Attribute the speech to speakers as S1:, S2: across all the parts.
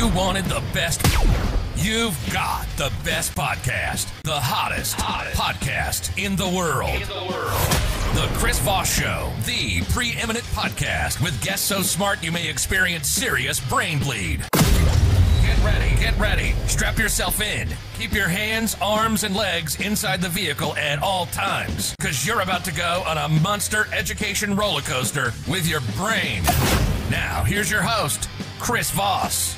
S1: You wanted the best. You've got the best podcast, the hottest podcast in the world. The Chris Voss Show, the preeminent podcast with guests so smart you may experience serious brain bleed. Get ready. Strap yourself in. Keep your hands, arms, and legs inside the vehicle at all times, because you're about to go on a monster education roller coaster with your brain. Now, here's your host, Chris Voss.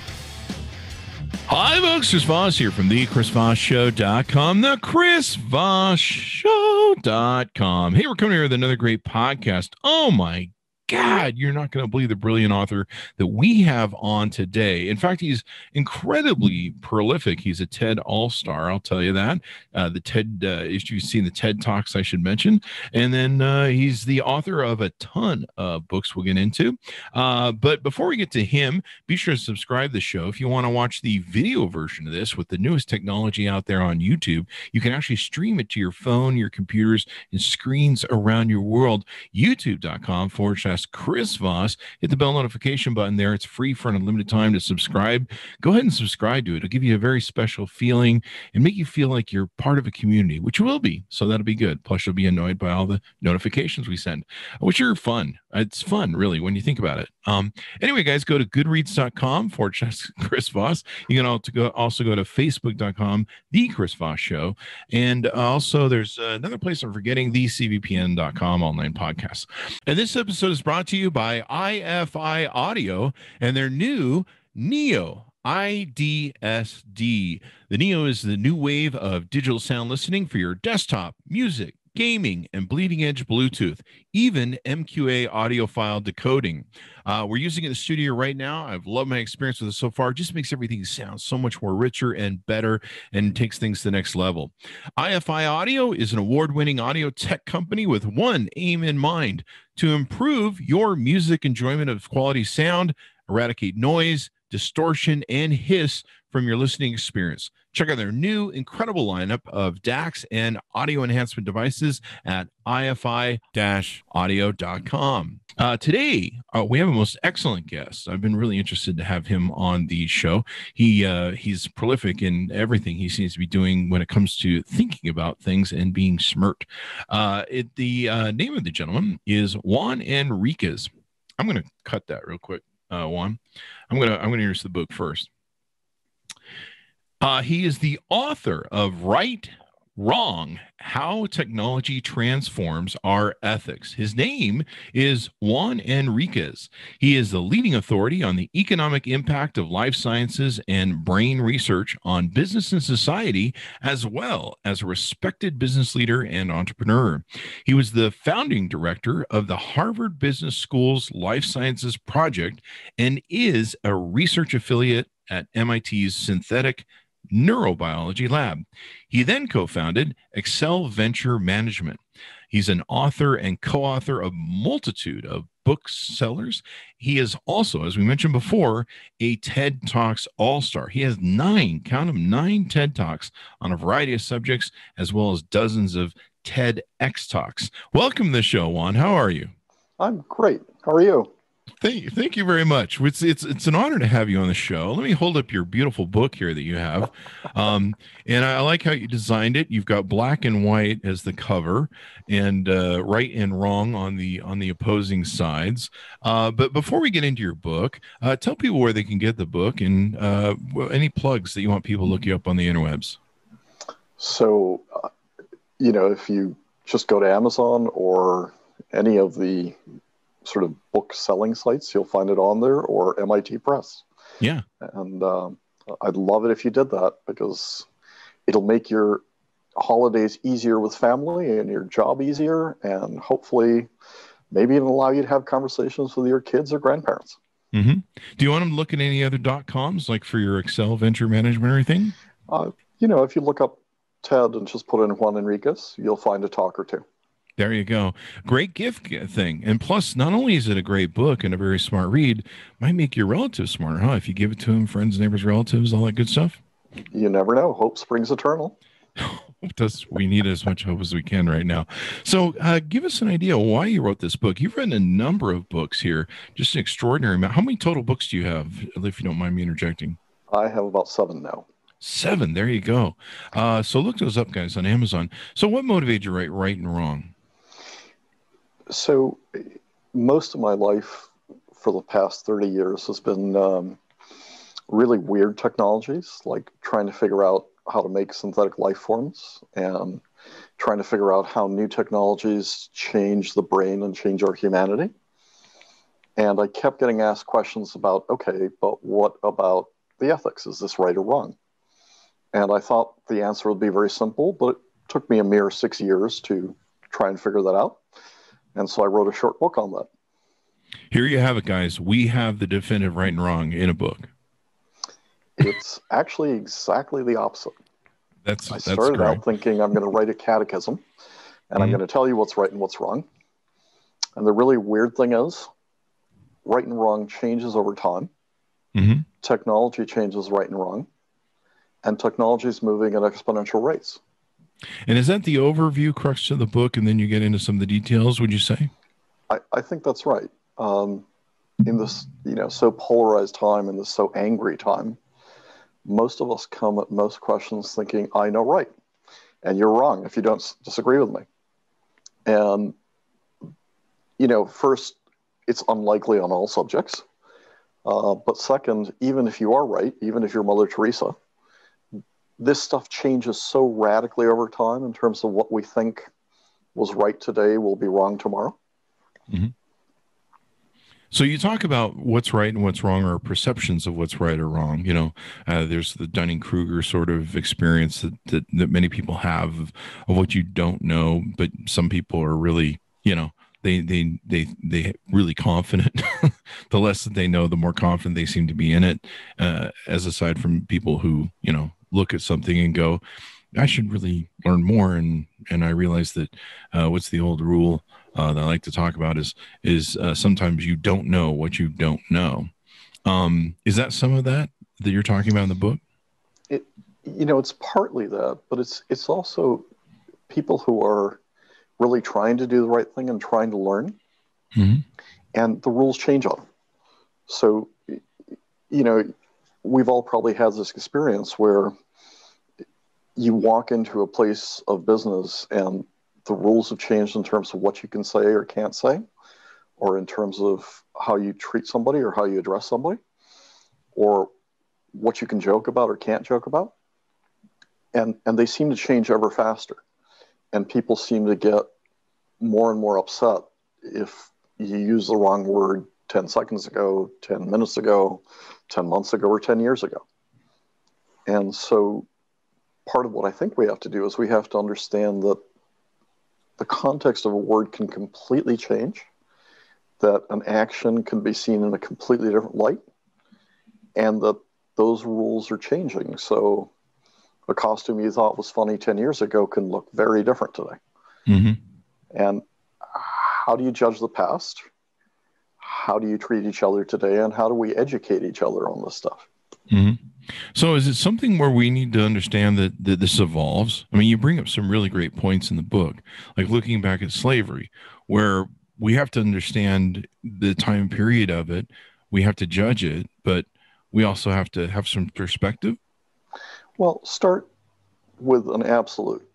S2: Hi, folks. Chris Voss here from the ChrisVossShow.com, the ChrisVossShow.com. Hey, we're coming here with another great podcast. Oh, my God, you're not going to believe the brilliant author that we have on today. In fact, he's incredibly prolific. He's a TED All-Star, I'll tell you that. The TED, if you've seen the TED Talks, I should mention. And then he's the author of a ton of books we'll get into. But before we get to him, be sure to subscribe to the show. If you want to watch the video version of this with the newest technology out there on YouTube, you can actually stream it to your phone, your computers, and screens around your world. YouTube.com/Chris Voss. Hit the bell notification button there. It's free for an unlimited time to subscribe. Go ahead and subscribe to it. It'll give you a very special feeling and make you feel like you're part of a community, which you will be. So that'll be good. Plus, you'll be annoyed by all the notifications we send, which are fun. It's fun, really, when you think about it. Anyway, guys, go to goodreads.com/Chris Voss. You can also go to facebook.com, The Chris Voss Show. And also, there's another place I'm forgetting, thecvpn.com online podcasts. And this episode is brought to you by IFI Audio and their new Neo IDSD. The Neo is the new wave of digital sound listening for your desktop, music, gaming, and bleeding-edge Bluetooth, even MQA audiophile decoding. We're using it in the studio right now. I've loved my experience with it so far. It just makes everything sound so much more richer and better and takes things to the next level. IFI Audio is an award-winning audio tech company with one aim in mind: to improve your music enjoyment of quality sound, eradicate noise, distortion, and hiss from your listening experience. Check out their new incredible lineup of DACs and audio enhancement devices at ifi-audio.com. Today, we have a most excellent guest. I've been really interested to have him on the show. He's prolific in everything he seems to be doing when it comes to thinking about things and being smart. The name of the gentleman is Juan Enriquez. I'm going to cut that real quick, Juan. I'm going to introduce the book first. He is the author of Right, Wrong, How Technology Transforms Our Ethics. His name is Juan Enriquez. He is the leading authority on the economic impact of life sciences and brain research on business and society, as well as a respected business leader and entrepreneur. He was the founding director of the Harvard Business School's Life Sciences Project and is a research affiliate at MIT's Synthetic Neurobiology Lab. He then co-founded Excel Venture Management. He's an author and co-author of a multitude of booksellers. He is also, as we mentioned before, a TED Talks All-Star. He has 9 TED Talks on a variety of subjects, as well as dozens of TEDx Talks. Welcome to the show, Juan. How are you?
S3: I'm great. How are you?
S2: Thank you very much. It's an honor to have you on the show. Let me hold up your beautiful book here that you have. And I like how you designed it. You've got black and white as the cover and right and wrong on the opposing sides. But before we get into your book, tell people where they can get the book and any plugs that you want people to look you up on the interwebs.
S3: So, if you just go to Amazon or any of the sort of book selling sites, you'll find it on there, or MIT Press.
S2: Yeah.
S3: And I'd love it if you did that, because it'll make your holidays easier with family and your job easier, and hopefully maybe even allow you to have conversations with your kids or grandparents.
S2: Mm-hmm. Do you want them to look at any other .coms, like for your Excel Venture Management or anything?
S3: If you look up TED and just put in Juan Enriquez, you'll find a talk or two.
S2: There you go. Great gift thing. And plus, not only is it a great book and a very smart read, might make your relatives smarter, huh? If you give it to them, friends, neighbors, relatives, all that good stuff.
S3: You never know. Hope springs eternal.
S2: We need as much hope as we can right now. So give us an idea why you wrote this book. You've written a number of books here, just an extraordinary amount. How many total books do you have, if you don't mind me interjecting?
S3: I have about 7 now.
S2: 7. There you go. So look those up, guys, on Amazon. So what motivated you to write Right and Wrong?
S3: So most of my life for the past 30 years has been really weird technologies, like trying to figure out how to make synthetic life forms and trying to figure out how new technologies change the brain and change our humanity. And I kept getting asked questions about, okay, but what about the ethics? Is this right or wrong? And I thought the answer would be very simple, but it took me a mere 6 years to try and figure that out. And so I wrote a short book on that.
S2: Here you have it, guys. We have the definitive right and wrong in a book.
S3: It's actually exactly the opposite. I started out thinking I'm going to write a catechism, and I'm going to tell you what's right and what's wrong. And the really weird thing is, right and wrong changes over time. Technology changes right and wrong. And technology is moving at exponential rates.
S2: And is that the overview crux of the book, and then you get into some of the details, would you say?
S3: I think that's right. In this, so polarized time, in this so angry time, most of us come at most questions thinking, I know right, and you're wrong if you don't disagree with me. And, first, it's unlikely on all subjects. But second, even if you are right, even if you're Mother Teresa, this stuff changes so radically over time in terms of what we think was right today will be wrong tomorrow.
S2: So you talk about what's right and what's wrong, or perceptions of what's right or wrong. There's the Dunning-Kruger sort of experience that many people have of what you don't know, but some people are really, they really confident. The less that they know, the more confident they seem to be in it. As aside from people who, look at something and go, I should really learn more. And I realize that what's the old rule that I like to talk about is sometimes you don't know what you don't know. Is that some of that you're talking about in the book?
S3: It's partly that, but it's also people who are really trying to do the right thing and trying to learn, and the rules change on them. So, we've all probably had this experience where you walk into a place of business and the rules have changed in terms of what you can say or can't say, or in terms of how you treat somebody or how you address somebody, or what you can joke about or can't joke about. And they seem to change ever faster. And people seem to get more and more upset if you use the wrong word 10 seconds ago, 10 minutes ago, 10 months ago, or 10 years ago. And so part of what I think we have to do is we have to understand that the context of a word can completely change, that an action can be seen in a completely different light, and that those rules are changing. So a costume you thought was funny 10 years ago can look very different today. And how do you judge the past? How do you treat each other today? And how do we educate each other on this stuff?
S2: So is it something where we need to understand that this evolves? I mean, you bring up some really great points in the book, like looking back at slavery, where we have to understand the time period of it. We have to judge it, but we also have to have some perspective. Well,
S3: start with an absolute.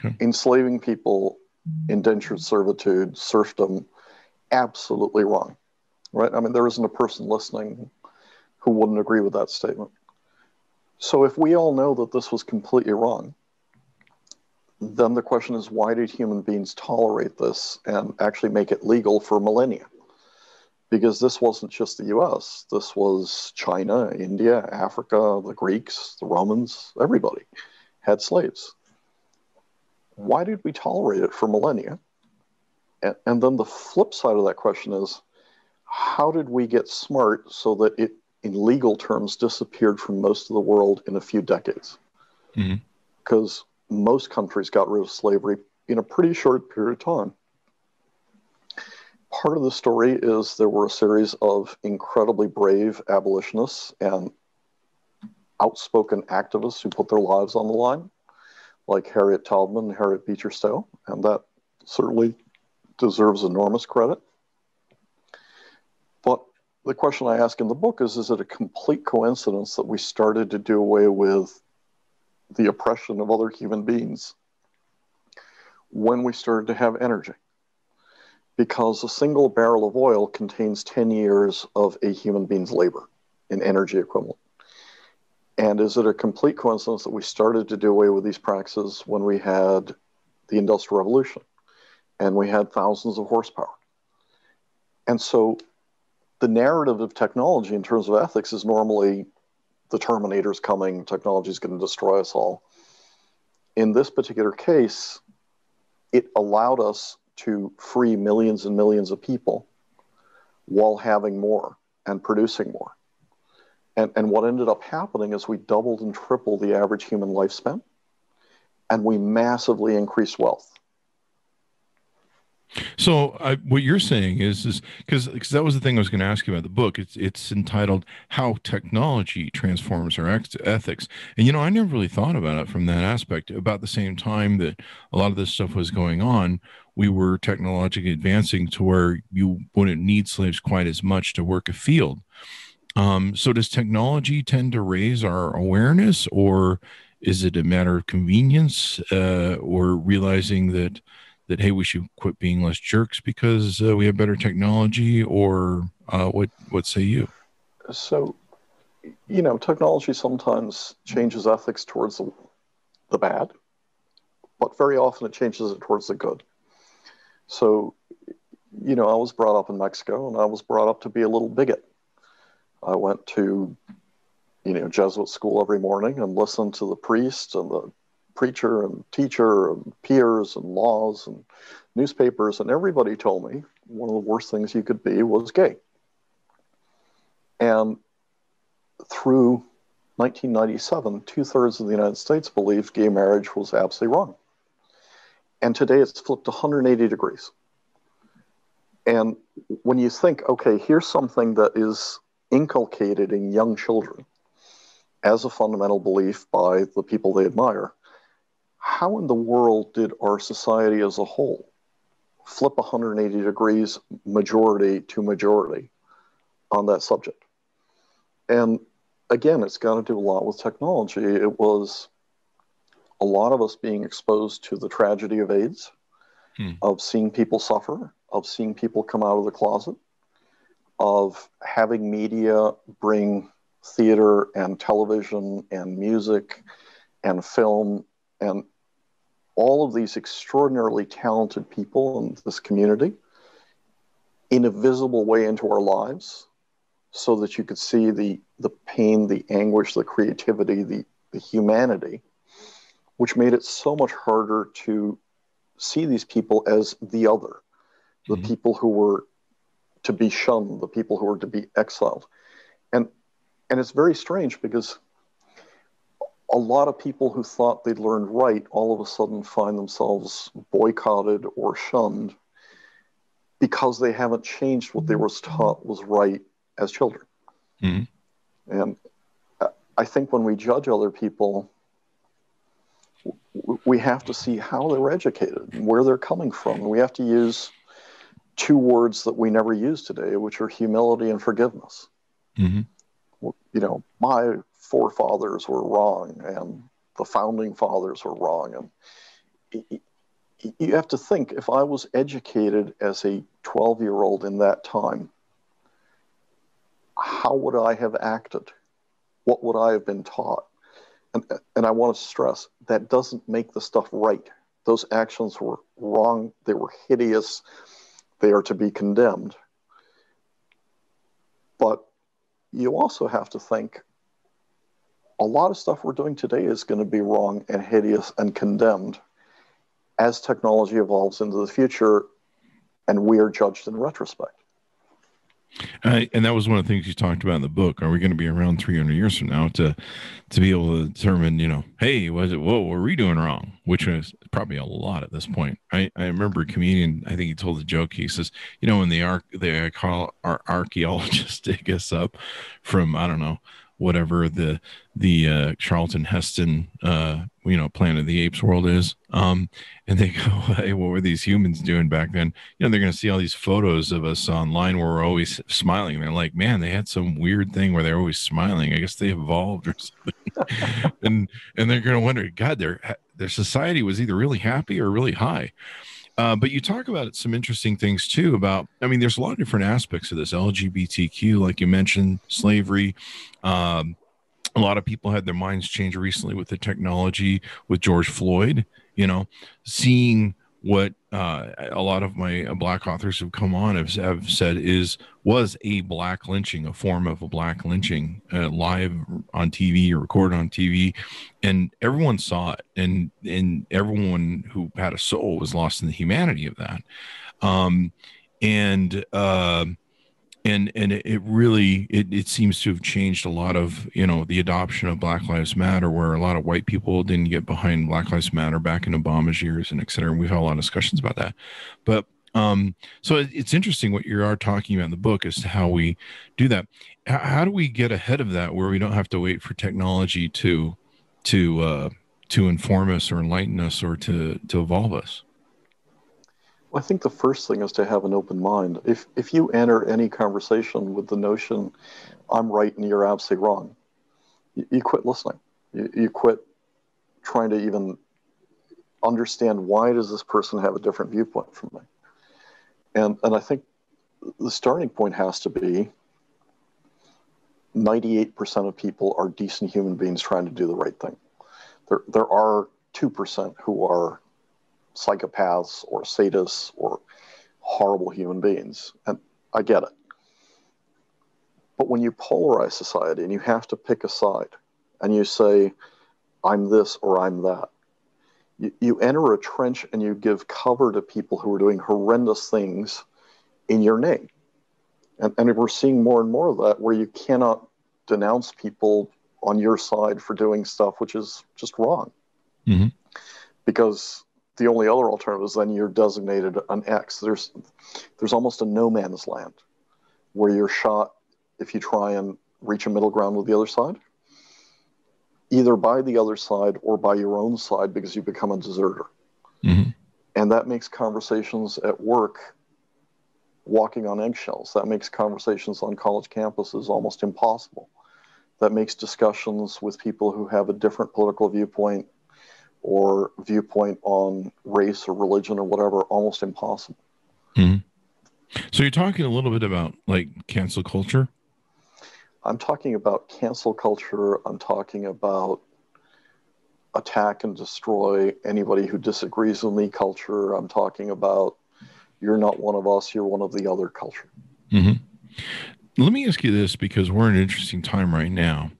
S3: Okay. Enslaving people, indentured servitude, serfdom, absolutely wrong, right? I mean, there isn't a person listening who wouldn't agree with that statement. So if we all know that this was completely wrong, then the question is, why did human beings tolerate this and actually make it legal for millennia? Because this wasn't just the US, this was China, India, Africa, the Greeks, the Romans, everybody had slaves. Why did we tolerate it for millennia? And then the flip side of that question is, how did we get smart so that it, in legal terms, disappeared from most of the world in a few decades? Because most countries got rid of slavery in a pretty short period of time. Part of the story is there were a series of incredibly brave abolitionists and outspoken activists who put their lives on the line, like Harriet Tubman and Harriet Beecher Stowe, and that certainly deserves enormous credit. But the question I ask in the book is it a complete coincidence that we started to do away with the oppression of other human beings when we started to have energy? Because a single barrel of oil contains 10 years of a human being's labor in energy equivalent. And is it a complete coincidence that we started to do away with these practices when we had the Industrial Revolution and we had thousands of horsepower? And so the narrative of technology in terms of ethics is normally the Terminator's coming, technology is going to destroy us all. In this particular case, it allowed us to free millions and millions of people while having more and producing more. And what ended up happening is we doubled and tripled the average human lifespan, and we massively increased wealth.
S2: So what you're saying is because that was the thing I was going to ask you about the book. It's entitled "How Technology Transforms Our Ethics," and you know, I never really thought about it from that aspect. About the same time that a lot of this stuff was going on, we were technologically advancing to where you wouldn't need slaves quite as much to work a field. So does technology tend to raise our awareness, or is it a matter of convenience, or realizing that hey, we should quit being less jerks because we have better technology, or what say you?
S3: So, you know, technology sometimes changes ethics towards the bad, but very often it changes it towards the good. So, you know, I was brought up in Mexico, and I was brought up to be a little bigot. I went to, you know, Jesuit school every morning and listened to the priest and the preacher and teacher and peers and laws and newspapers, and everybody told me one of the worst things you could be was gay. And through 1997, 2/3 of the United States believed gay marriage was absolutely wrong. And today it's flipped 180 degrees. And when you think, okay, here's something that is inculcated in young children as a fundamental belief by the people they admire, how in the world did our society as a whole flip 180 degrees majority to majority on that subject? And again, it's got to do a lot with technology. It was a lot of us being exposed to the tragedy of AIDS, of seeing people suffer, of seeing people come out of the closet, of having media bring theater and television and music and film and all of these extraordinarily talented people in this community in a visible way into our lives, so that you could see the pain, the anguish, the creativity, the humanity, which made it so much harder to see these people as the other, the people who were to be shunned, the people who were to be exiled. And it's very strange because a lot of people who thought they'd learned right all of a sudden find themselves boycotted or shunned because they haven't changed what they were taught was right as children. And I think when we judge other people, we have to see how they were educated and where they're coming from. And we have to use two words that we never use today, which are humility and forgiveness. You know, my forefathers were wrong and the founding fathers were wrong. And you have to think, if I was educated as a 12-year-old in that time, how would I have acted? What would I have been taught? And I want to stress, that doesn't make the stuff right. Those actions were wrong. They were hideous. They are to be condemned. But you also have to think, a lot of stuff we're doing today is going to be wrong and hideous and condemned as technology evolves into the future, and we are judged in retrospect.
S2: And that was one of the things you talked about in the book. Are we going to be around 300 years from now to be able to determine, you know, hey, what were we doing wrong? Which was probably a lot at this point. I remember a comedian, I think he told a joke. He says, you know, when the archaeologists dig us up from, I don't know, whatever the Charlton Heston Planet of the Apes world is, and they go, hey, what were these humans doing back then? They're going to see all these photos of us online where we're always smiling. They're like, man, they had some weird thing where they're always smiling. I guess they evolved or something. and they're going to wonder, God, their society was either really happy or really high. But you talk about some interesting things too about, there's a lot of different aspects of this LGBTQ, like you mentioned, slavery. A lot of people had their minds changed recently with the technology with George Floyd, seeing what a lot of my black authors who come on have said was a black lynching, a form of a black lynching, live on TV or recorded on TV, and everyone saw it, and everyone who had a soul was lost in the humanity of that, and it really seems to have changed a lot of the adoption of Black Lives Matter, where a lot of white people didn't get behind Black Lives Matter back in Obama's years and et cetera. And we've had a lot of discussions about that, but so it's interesting what you are talking about in the book as to how we do that. How do we get ahead of that where we don't have to wait for technology to inform us or enlighten us or to evolve us?
S3: Well, I think the first thing is to have an open mind. If you enter any conversation with the notion, I'm right and you're absolutely wrong, you quit listening. You quit trying to even understand, why does this person have a different viewpoint from me? And I think the starting point has to be 98% of people are decent human beings trying to do the right thing. There are 2% who are psychopaths or sadists or horrible human beings. And I get it. But when you polarize society and you have to pick a side and you say, I'm this or I'm that, you enter a trench and you give cover to people who are doing horrendous things in your name. And we're seeing more and more of that, where you cannot denounce people on your side for doing stuff which is just wrong. Mm-hmm. Because the only other alternative is then you're designated an X. There's almost a no man's land where you're shot if you try and reach a middle ground with the other side, either by the other side or by your own side, because you become a deserter. Mm-hmm. And that makes conversations at work walking on eggshells. That makes conversations on college campuses almost impossible. That makes discussions with people who have a different political viewpoint or viewpoint on race or religion or whatever almost impossible.
S2: Mm-hmm. So you're talking a little bit about like cancel culture?
S3: I'm talking about cancel culture. I'm talking about attack and destroy anybody who disagrees with me culture. I'm talking about you're not one of us, you're one of the other culture.
S2: Mm-hmm. Let me ask you this, because we're in an interesting time right now.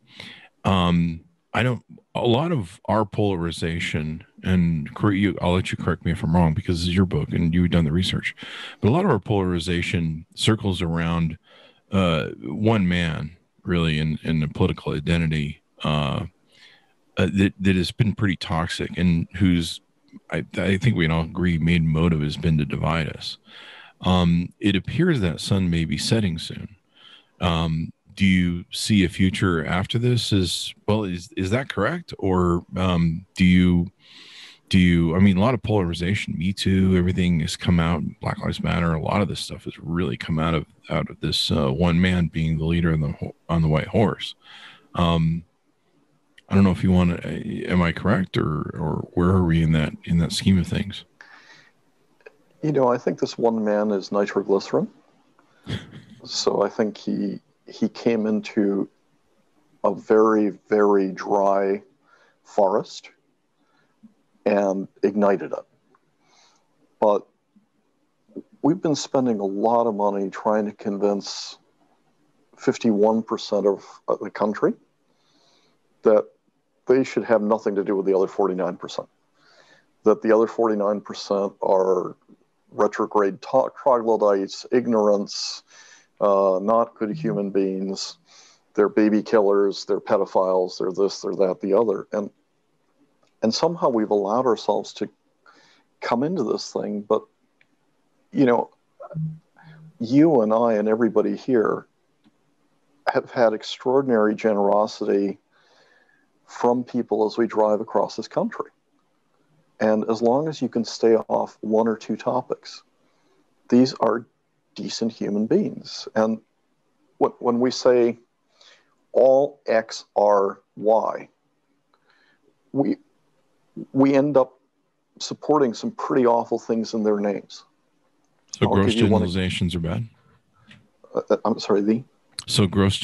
S2: A lot of our polarization, and I'll let you correct me if I'm wrong, because this is your book and you've done the research, but a lot of our polarization circles around one man, really, in the political identity that has been pretty toxic, and whose I think we can all agree main motive has been to divide us. It appears that sun may be setting soon. Do you see a future after this? Is that correct? Or do you, a lot of polarization, Me Too, everything has come out, Black Lives Matter, a lot of this stuff has really come out of this one man being the leader on the white horse. I don't know if you want to, am I correct, or where are we in that scheme of things?
S3: I think this one man is nitroglycerin. So I think he came into a very, very dry forest and ignited it. But we've been spending a lot of money trying to convince 51% of the country that they should have nothing to do with the other 49%. That the other 49% are retrograde troglodytes, ignorance, not good human beings. They're baby killers, they're pedophiles, they're this, they're that, the other. And somehow we've allowed ourselves to come into this thing. But, you and I and everybody here have had extraordinary generosity from people as we drive across this country. And as long as you can stay off one or two topics, these are decent human beings. And when we say all X are Y, we end up supporting some pretty awful things in their names.
S2: So gross generalizations are bad?
S3: I'm sorry,
S2: So gross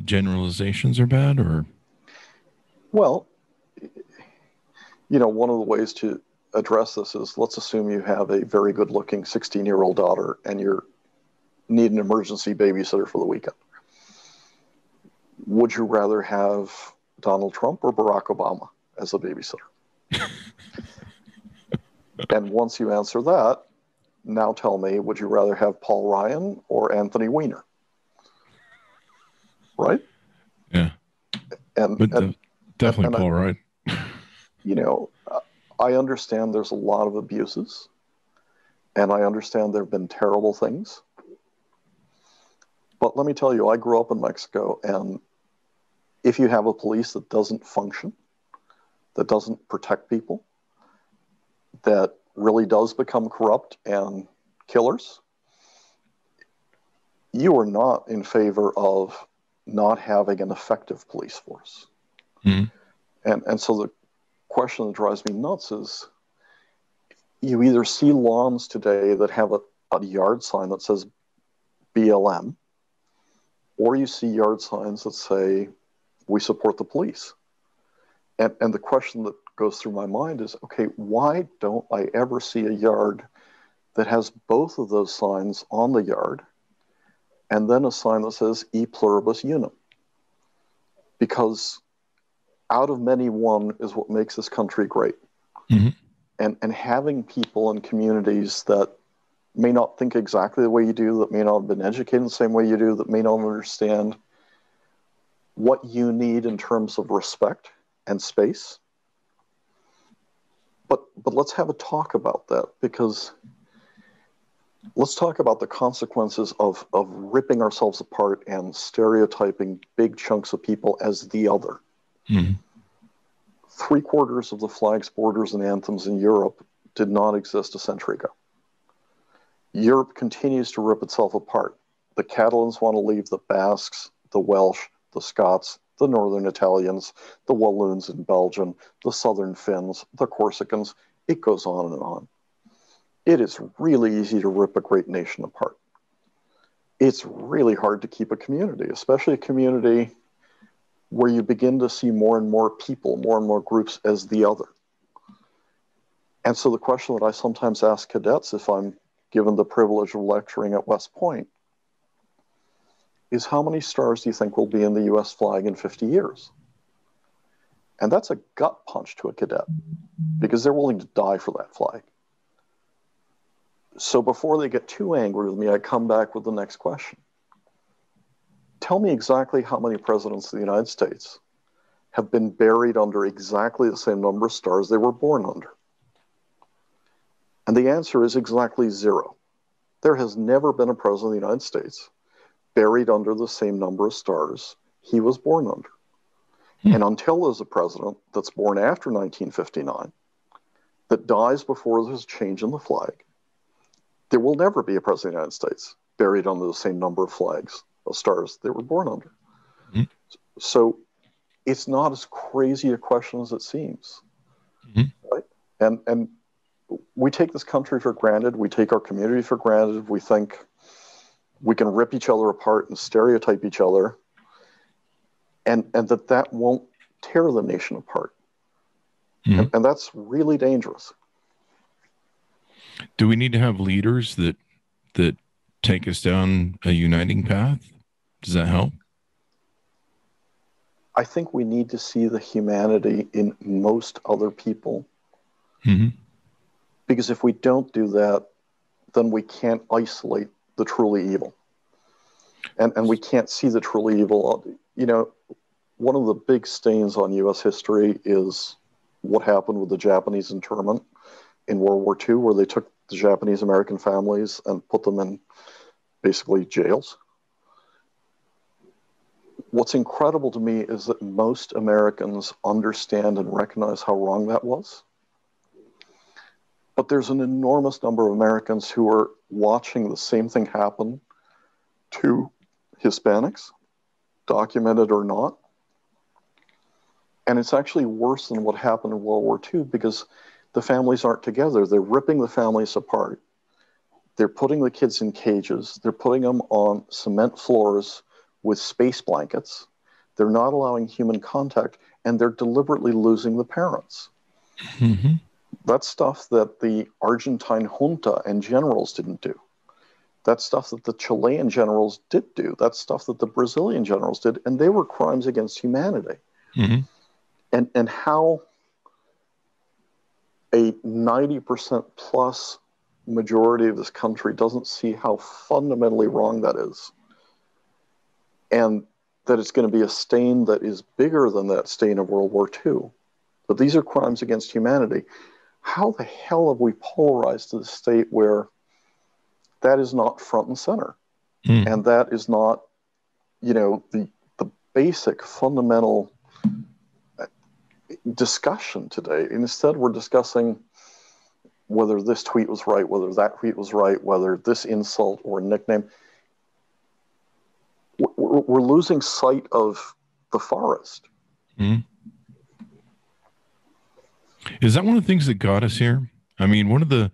S2: generalizations are bad, or?
S3: Well, you know, one of the ways to address this is, let's assume you have a very good-looking 16-year-old daughter and you need an emergency babysitter for the weekend. Would you rather have Donald Trump or Barack Obama as a babysitter? And once you answer that, now tell me, would you rather have Paul Ryan or Anthony Weiner? Right?
S2: Yeah. Definitely Paul Ryan.
S3: You know, I understand there's a lot of abuses, and I understand there have been terrible things. But let me tell you, I grew up in Mexico, and if you have a police that doesn't function, that doesn't protect people, that really does become corrupt and killers, you are not in favor of not having an effective police force. Mm-hmm. And so the question that drives me nuts is, you either see lawns today that have a yard sign that says BLM, or you see yard signs that say, we support the police. And the question that goes through my mind is, okay, why don't I ever see a yard that has both of those signs on the yard, and then a sign that says E pluribus unum? Because out of many, one is what makes this country great. Mm-hmm. And having people in communities that may not think exactly the way you do, that may not have been educated the same way you do, that may not understand what you need in terms of respect and space. But let's have a talk about that, because let's talk about the consequences of ripping ourselves apart and stereotyping big chunks of people as the other. Mm-hmm. 3/4 of the flags, borders, and anthems in Europe did not exist a century ago. Europe continues to rip itself apart. The Catalans want to leave the Basques, the Welsh, the Scots, the Northern Italians, the Walloons in Belgium, the Southern Finns, the Corsicans. It goes on and on. It is really easy to rip a great nation apart. It's really hard to keep a community, especially a community where you begin to see more and more people, more and more groups as the other. And so the question that I sometimes ask cadets, if I'm given the privilege of lecturing at West Point, is how many stars do you think will be in the US flag in 50 years? And that's a gut punch to a cadet, because they're willing to die for that flag. So before they get too angry with me, I come back with the next question. Tell me exactly how many presidents of the United States have been buried under exactly the same number of stars they were born under. And the answer is exactly 0. There has never been a president of the United States buried under the same number of stars he was born under. And until there's a president that's born after 1959 that dies before there's a change in the flag, there will never be a president of the United States buried under the same number of flags, of stars they were born under. Mm-hmm. So it's not as crazy a question as it seems. Mm-hmm. Right? And we take this country for granted. We take our community for granted. We think we can rip each other apart and stereotype each other, and that won't tear the nation apart. Mm-hmm. And that's really dangerous.
S2: Do we need to have leaders that take us down a uniting path? Does that help?
S3: I think we need to see the humanity in most other people. Mm-hmm. Because if we don't do that, then we can't isolate the truly evil. And we can't see the truly evil. You know, one of the big stains on U.S. history is what happened with the Japanese internment in World War II, where they took the Japanese American families and put them in basically jails. what's incredible to me is that most Americans understand and recognize how wrong that was. But there's an enormous number of Americans who are watching the same thing happen to Hispanics, documented or not. And it's actually worse than what happened in World War II because the families aren't together. They're ripping the families apart. They're putting the kids in cages. They're putting them on cement floors with space blankets. They're not allowing human contact, and they're deliberately losing the parents.
S2: Mm-hmm.
S3: That's stuff that the Argentine junta and generals didn't do. That's stuff that the Chilean generals did do. That's stuff that the Brazilian generals did, and they were crimes against humanity.
S2: Mm-hmm.
S3: And how a 90% plus majority of this country doesn't see how fundamentally wrong that is, and that it's going to be a stain that is bigger than that stain of World War II. But these are crimes against humanity. How the hell have we polarized to the state where that is not front and center? And that is not, the basic fundamental discussion today. Instead, we're discussing whether this tweet was right, whether that tweet was right, whether this insult or nickname. We're losing sight of the forest.
S2: Mm. Is that one of the things that got us here? I mean, one of the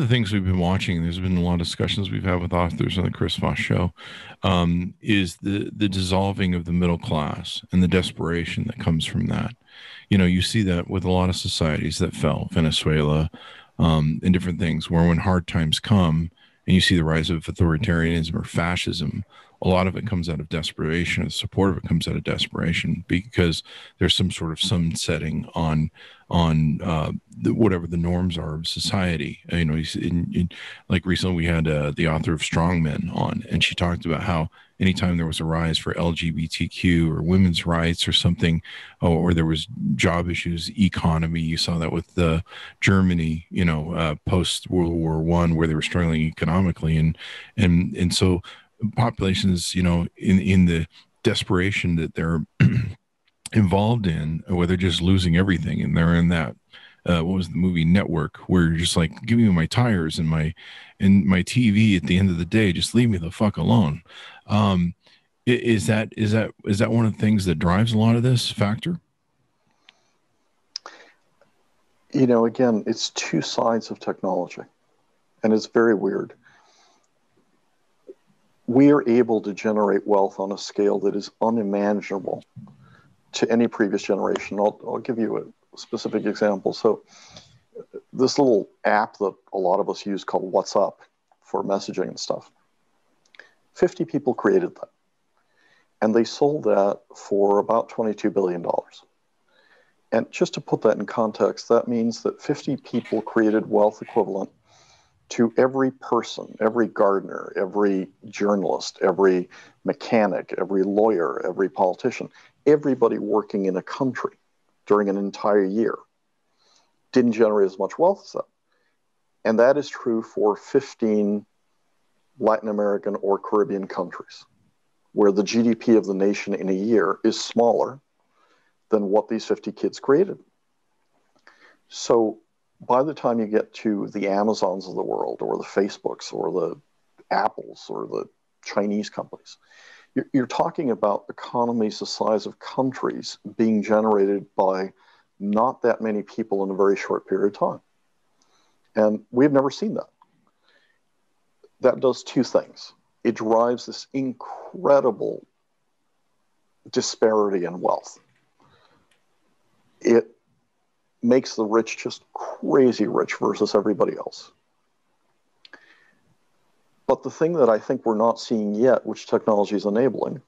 S2: things we've been watching, there's been a lot of discussions we've had with authors on the Chris Voss Show, is the dissolving of the middle class and the desperation that comes from that. You see that with a lot of societies that fell, Venezuela, and different things, where when hard times come and you see the rise of authoritarianism or fascism, a lot of it comes out of desperation. The support of it comes out of desperation because there's some sort of sunsetting on whatever the norms are of society. Like recently we had the author of Strong Men on, and she talked about how anytime there was a rise for LGBTQ or women's rights or something, or there was job issues, economy, you saw that with Germany, post World War I, where they were struggling economically, and so populations, in the desperation that they're involved in, where they're just losing everything, and they're in that what was the movie Network, where you're just like, give me my tires and my TV at the end of the day, just leave me the fuck alone. Is that one of the things that drives a lot of this factor?
S3: Again, it's two sides of technology, and it's very weird. We are able to generate wealth on a scale that is unimaginable to any previous generation. I'll give you a specific example. So this little app that a lot of us use called WhatsApp for messaging and stuff, 50 people created that. And they sold that for about $22 billion. And just to put that in context, that means that 50 people created wealth equivalent to every person, every gardener, every journalist, every mechanic, every lawyer, every politician, everybody working in a country during an entire year didn't generate as much wealth as that. And that is true for 15 Latin American or Caribbean countries, where the GDP of the nation in a year is smaller than what these 50 kids created. So by the time you get to the Amazons of the world, or the Facebooks, or the Apples, or the Chinese companies, you're talking about economies the size of countries being generated by not that many people in a very short period of time. And we've never seen that. That does two things. It drives this incredible disparity in wealth. It makes the rich just crazy rich versus everybody else. But the thing that I think we're not seeing yet, which technology is enabling,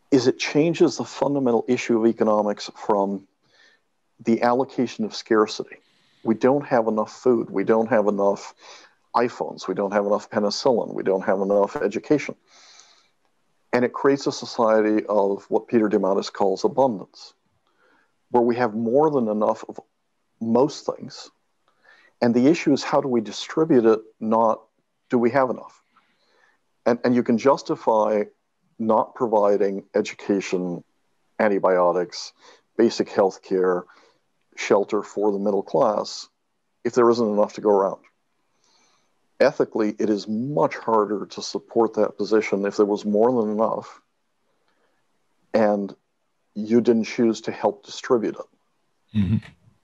S3: is it changes the fundamental issue of economics from the allocation of scarcity. We don't have enough food. We don't have enough iPhones. We don't have enough penicillin. We don't have enough education. And it creates a society of what Peter Diamandis calls abundance, where we have more than enough of most things. And the issue is, how do we distribute it, not do we have enough? And you can justify not providing education, antibiotics, basic health care, shelter for the middle class if there isn't enough to go around. Ethically, it is much harder to support that position if there was more than enough and you didn't choose to help distribute it. Mm-hmm.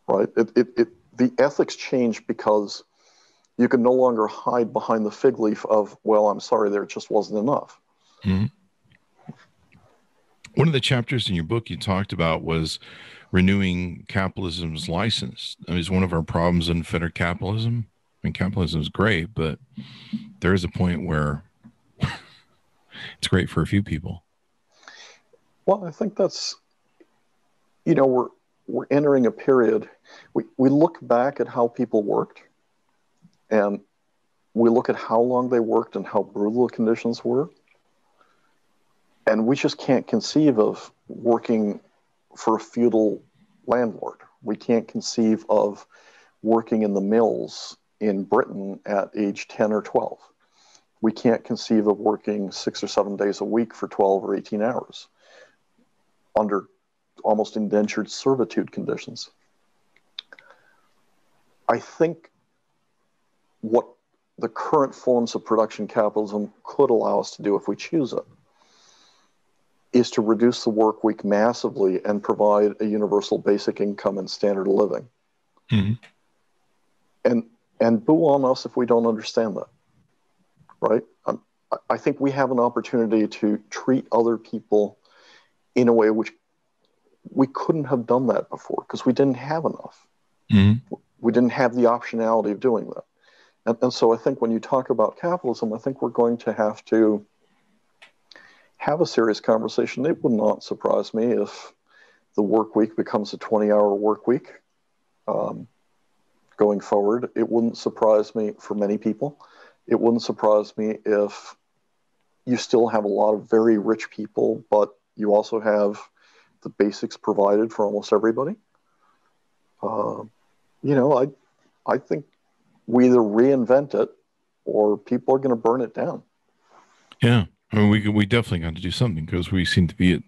S3: Right? The ethics change because you can no longer hide behind the fig leaf of, well, I'm sorry, there just wasn't enough.
S2: Mm-hmm. One of the chapters in your book you talked about was renewing capitalism's license. I mean, is one of our problems in unfettered capitalism. I mean, capitalism is great, but there is a point where it's great for a few people.
S3: Well, I think that's, we're entering a period. We look back at how people worked, and we look at how long they worked and how brutal the conditions were. And we just can't conceive of working for a feudal landlord. We can't conceive of working in the mills in Britain at age 10 or 12. We can't conceive of working 6 or 7 days a week for 12 or 18 hours under almost indentured servitude conditions. I think what the current forms of production capitalism could allow us to do if we choose it is to reduce the work week massively and provide a universal basic income and standard of living. Mm-hmm. And boo on us if we don't understand that, right? I think we have an opportunity to treat other people in a way which we couldn't have done that before because we didn't have enough. Mm-hmm. We didn't have the optionality of doing that. And so I think when you talk about capitalism, I think we're going to have a serious conversation. It would not surprise me if the work week becomes a 20-hour work week going forward. It wouldn't surprise me for many people. It wouldn't surprise me if you still have a lot of very rich people, but you also have the basics provided for almost everybody. I think we either reinvent it or people are going to burn it down.
S2: Yeah. I mean, we definitely got to do something because we seem to be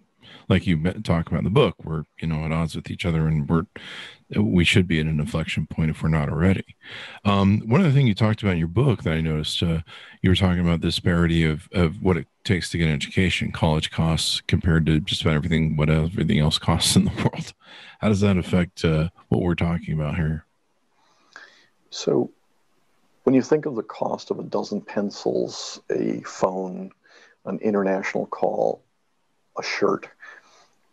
S2: like you talk about in the book, we're, at odds with each other, and we should be at an inflection point if we're not already. One of the things you talked about in your book that I noticed, you were talking about the disparity of what it takes to get an education, college costs compared to just about what everything else costs in the world. How does that affect what we're talking about here?
S3: So when you think of the cost of a dozen pencils, a phone, an international call, a shirt,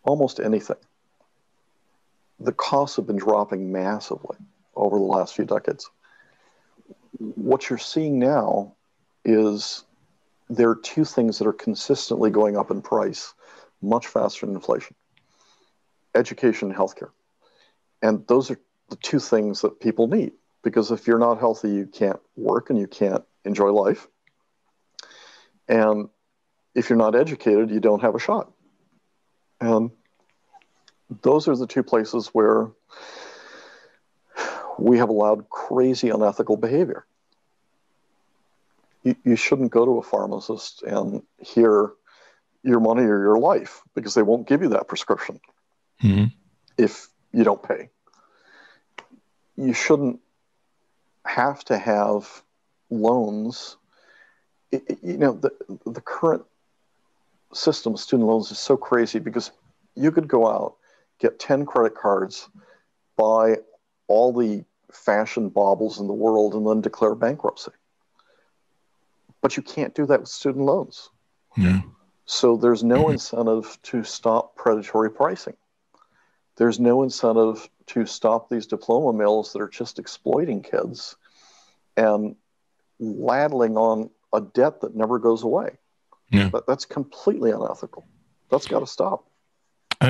S3: almost anything, the costs have been dropping massively over the last few decades. What you're seeing now is there are two things that are consistently going up in price much faster than inflation: education and healthcare. And those are the two things that people need, because if you're not healthy, you can't work and you can't enjoy life. And if you're not educated, you don't have a shot. And those are the two places where we have allowed crazy unethical behavior. You shouldn't go to a pharmacist and hear your money or your life, because they won't give you that prescription if you don't pay. You shouldn't have to have loans. The current system of student loans is so crazy because you could go out, get 10 credit cards, buy all the fashion baubles in the world, and then declare bankruptcy. But you can't do that with student loans.
S2: Yeah.
S3: So there's no incentive to stop predatory pricing. There's no incentive to stop these diploma mills that are just exploiting kids and ladling on a debt that never goes away.
S2: Yeah.
S3: That's completely unethical. That's got to stop.
S2: I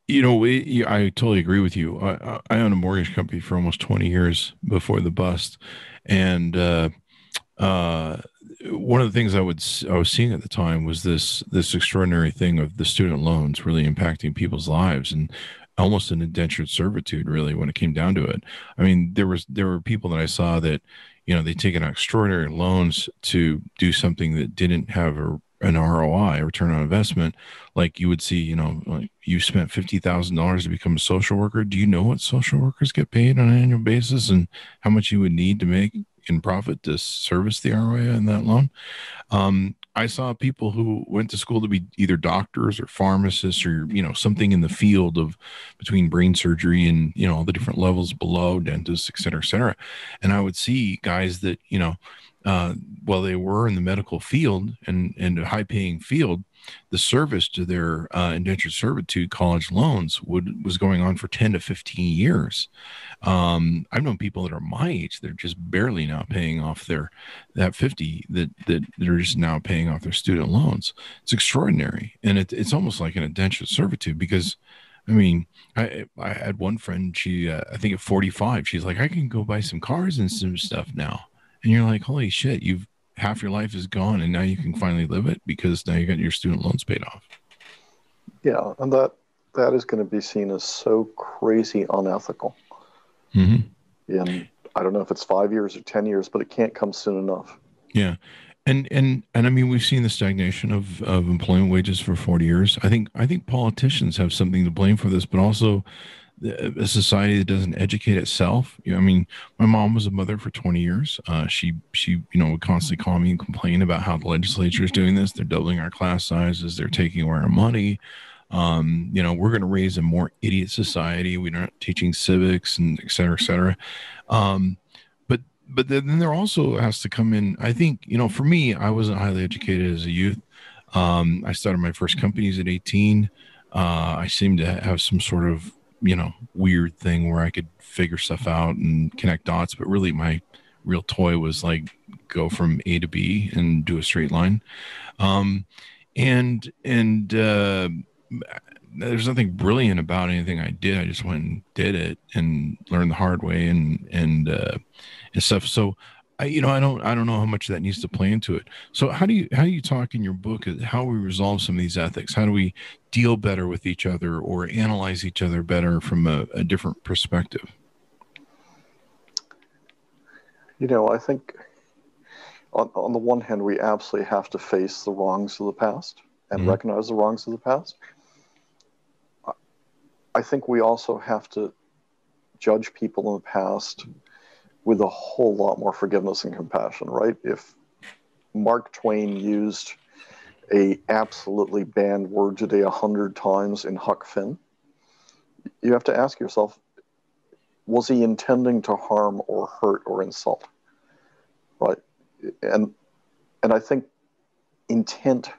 S2: totally agree with you. I owned a mortgage company for almost 20 years before the bust. And one of the things I was seeing at the time was this extraordinary thing of the student loans really impacting people's lives, and almost an indentured servitude, really, when it came down to it. I mean, there were people that I saw that, they'd taken out extraordinary loans to do something that didn't have an ROI, a return on investment, like you would see, you know, like you spent $50,000 to become a social worker. Do you know what social workers get paid on an annual basis and how much you would need to make in profit to service the ROI in that loan? I saw people who went to school to be either doctors or pharmacists or, you know, something in the field of between brain surgery and, you know, all the different levels below, dentists, et cetera, et cetera. And I would see guys that, you know, while they were in the medical field and a high paying field, the service to their indentured servitude college loans was going on for 10 to 15 years. I've known people that are my age, they're just barely now paying off that 50 that they're just now paying off their student loans. It's extraordinary. And it's almost like an indentured servitude because, I mean, I had one friend, she, I think at 45, she's like, I can go buy some cars and some stuff now. And you're like, holy shit, half your life is gone and now you can finally live it because now you got your student loans paid off.
S3: Yeah. And that is going to be seen as so crazy unethical.
S2: Mm-hmm.
S3: And I don't know if it's 5 years or 10 years, but it can't come soon enough.
S2: Yeah. And I mean, we've seen the stagnation of employment wages for 40 years. I think politicians have something to blame for this, but also a society that doesn't educate itself. You know, I mean, my mom was a mother for 20 years. She, you know, would constantly call me and complain about how the legislature is doing this. They're doubling our class sizes. They're taking away our money. You know, we're going to raise a more idiot society. We're not teaching civics and et cetera, et cetera. But then there also has to come in, I think, you know, for me, I wasn't highly educated as a youth. I started my first companies at 18. I seemed to have some sort of, you know, weird thing where I could figure stuff out and connect dots. But really my real toy was like go from A to B and do a straight line. There's nothing brilliant about anything I did. I just went and did it and learned the hard way and stuff. So I don't know how much that needs to play into it. So how do you talk in your book how we resolve some of these ethics? How do we deal better with each other or analyze each other better from a different perspective?
S3: You know, I think on the one hand, we absolutely have to face the wrongs of the past and recognize the wrongs of the past. I think we also have to judge people in the past with a whole lot more forgiveness and compassion, right? If Mark Twain used a absolutely banned word today 100 times in Huck Finn, you have to ask yourself, was he intending to harm or hurt or insult, right? And I think intent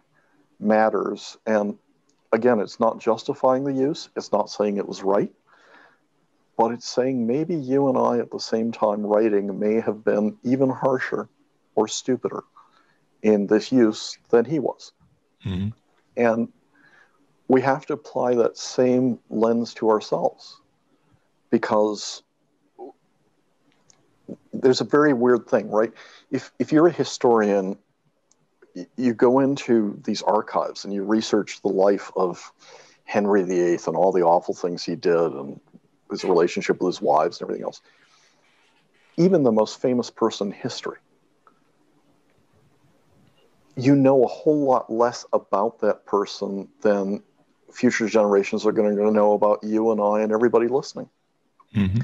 S3: matters. And again, it's not justifying the use. It's not saying it was right. But it's saying maybe you and I at the same time writing may have been even harsher or stupider in this use than he was. Mm-hmm. And we have to apply that same lens to ourselves because there's a very weird thing, right? If you're a historian, you go into these archives and you research the life of Henry VIII and all the awful things he did and his relationship with his wives and everything else. Even the most famous person in history, you know a whole lot less about that person than future generations are going to know about you and I and everybody listening. Mm-hmm.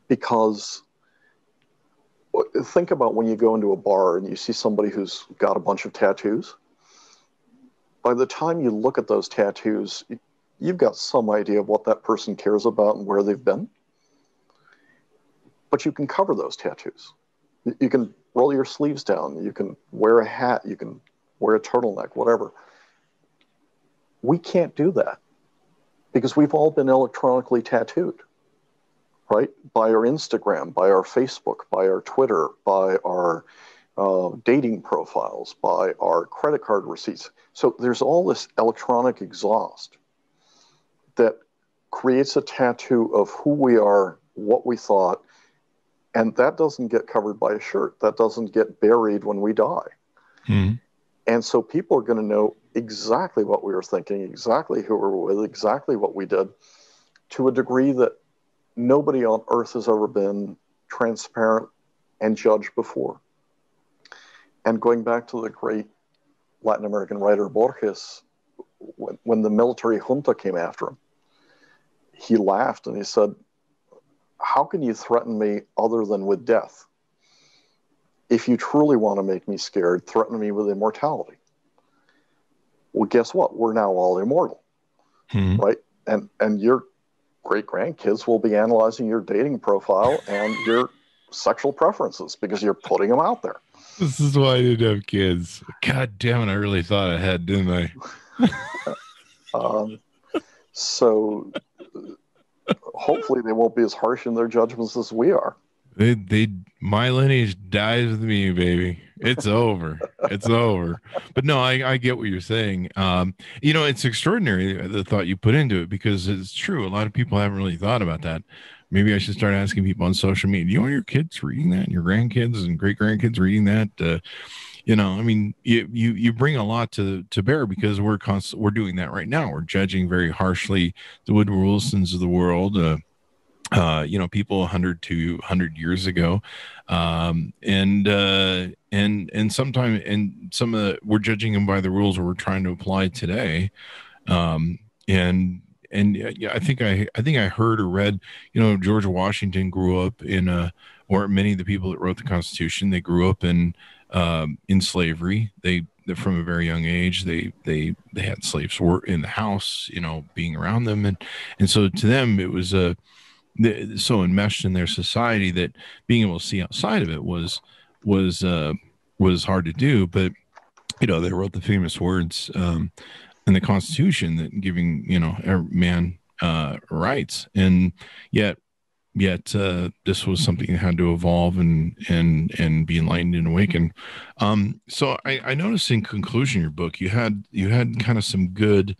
S3: Because think about when you go into a bar and you see somebody who's got a bunch of tattoos. By the time you look at those tattoos, you've got some idea of what that person cares about and where they've been. But you can cover those tattoos. You can roll your sleeves down. You can wear a hat. You can wear a turtleneck, whatever. We can't do that because we've all been electronically tattooed, right? By our Instagram, by our Facebook, by our Twitter, by our dating profiles, by our credit card receipts. So there's all this electronic exhaust that creates a tattoo of who we are, what we thought, and that doesn't get covered by a shirt. That doesn't get buried when we die. Mm-hmm. And so people are going to know exactly what we were thinking, exactly who we were with, exactly what we did, to a degree that nobody on earth has ever been transparent and judged before. And going back to the great Latin American writer Borges, when the military junta came after him, he laughed and he said, "How can you threaten me other than with death? If you truly want to make me scared, threaten me with immortality." Well, guess what? We're now all immortal, right? And your great-grandkids will be analyzing your dating profile and your sexual preferences because you're putting them out there.
S2: This is why I didn't have kids. God damn it, I really thought I had, didn't I?
S3: So hopefully they won't be as harsh in their judgments as we are.
S2: My lineage dies with me, baby. It's over. It's over. But no, I get what you're saying. It's extraordinary the thought you put into it, because it's true. A lot of people haven't really thought about that. Maybe I should start asking people on social media, do you want your kids reading that, and your grandkids and great grandkids reading that? You bring a lot to bear, because we're doing that right now. We're judging very harshly the Woodrow Wilsons of the world, people 100 years ago, and sometimes, and some of the, we're judging them by the rules we're trying to apply today, I think I heard or read, George Washington grew up or many of the people that wrote the Constitution, they grew up in slavery. They from a very young age, they had slaves in the house, being around them, and so to them it was so enmeshed in their society that being able to see outside of it was hard to do. But they wrote the famous words in the Constitution that giving every man rights, and yet this was something that had to evolve and be enlightened and awakened. So I noticed in conclusion of your book you had kind of some good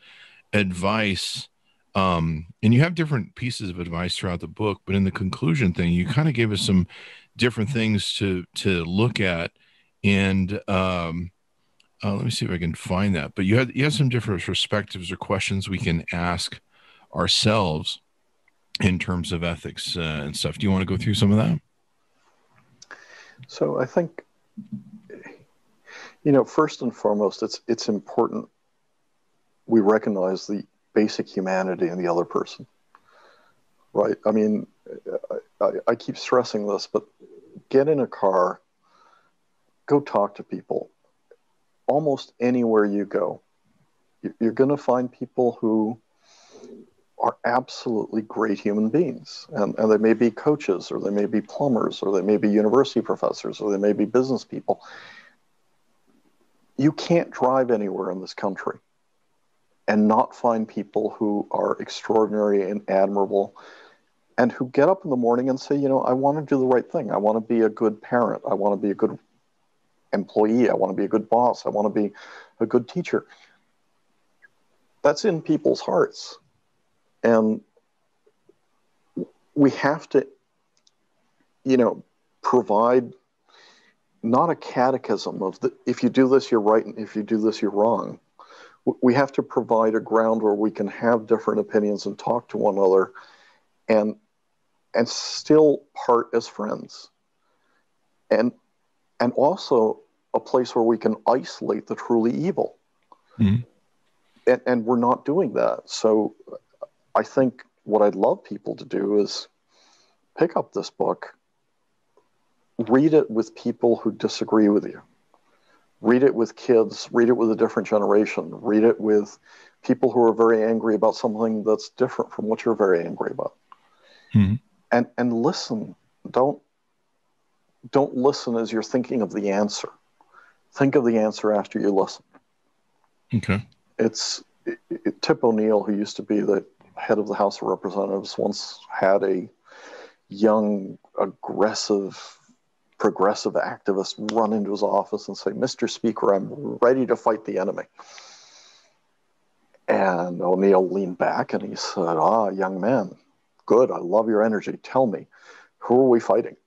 S2: advice. And you have different pieces of advice throughout the book, but in the conclusion thing, you kind of gave us some different things to look at. And let me see if I can find that. But you had some different perspectives or questions we can ask ourselves in terms of ethics and stuff. Do you want to go through some of that?
S3: So I think, first and foremost, it's important we recognize the basic humanity in the other person, right? I mean, I keep stressing this, but get in a car, go talk to people. Almost anywhere you go, you're going to find people who are absolutely great human beings. And they may be coaches, or they may be plumbers, or they may be university professors, or they may be business people. You can't drive anywhere in this country and not find people who are extraordinary and admirable, and who get up in the morning and say, I want to do the right thing. I want to be a good parent. I want to be a good employee. I want to be a good boss. I want to be a good teacher. That's in people's hearts. And we have to, provide not a catechism of if you do this, you're right, and if you do this, you're wrong. We have to provide a ground where we can have different opinions and talk to one another and still part as friends. And also a place where we can isolate the truly evil. Mm-hmm. And we're not doing that. So I think what I'd love people to do is pick up this book, read it with people who disagree with you. Read it with kids, read it with a different generation, read it with people who are very angry about something that's different from what you're very angry about. Mm-hmm. And listen. Don't listen as you're thinking of the answer. Think of the answer after you listen.
S2: Okay.
S3: Tip O'Neill, who used to be the head of the House of Representatives, once had a young, aggressive, progressive activist run into his office and say, "Mr. Speaker, I'm ready to fight the enemy." And O'Neill leaned back and he said, "Young man, good, I love your energy. Tell me, who are we fighting?"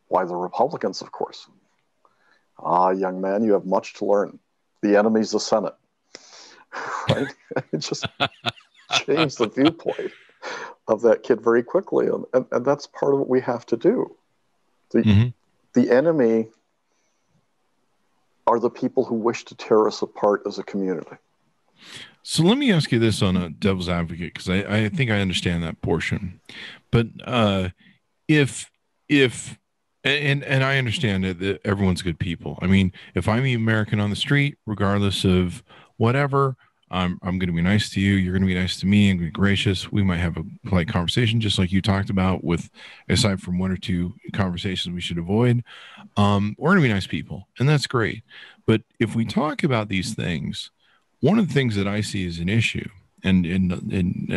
S3: "Why, the Republicans, of course." "Young man, you have much to learn. The enemy's the Senate." Right? It just changed the viewpoint of that kid very quickly. And that's part of what we have to do. The enemy are the people who wish to tear us apart as a community.
S2: So let me ask you this on a devil's advocate, because I think I understand that portion. But if and I understand that everyone's good people. I mean, if I meet American on the street, regardless of whatever, I'm going to be nice to you. You're going to be nice to me and be gracious. We might have a polite conversation, just like you talked about, with aside from one or two conversations we should avoid. We're going to be nice people, and that's great. But if we talk about these things, one of the things that I see as an issue, and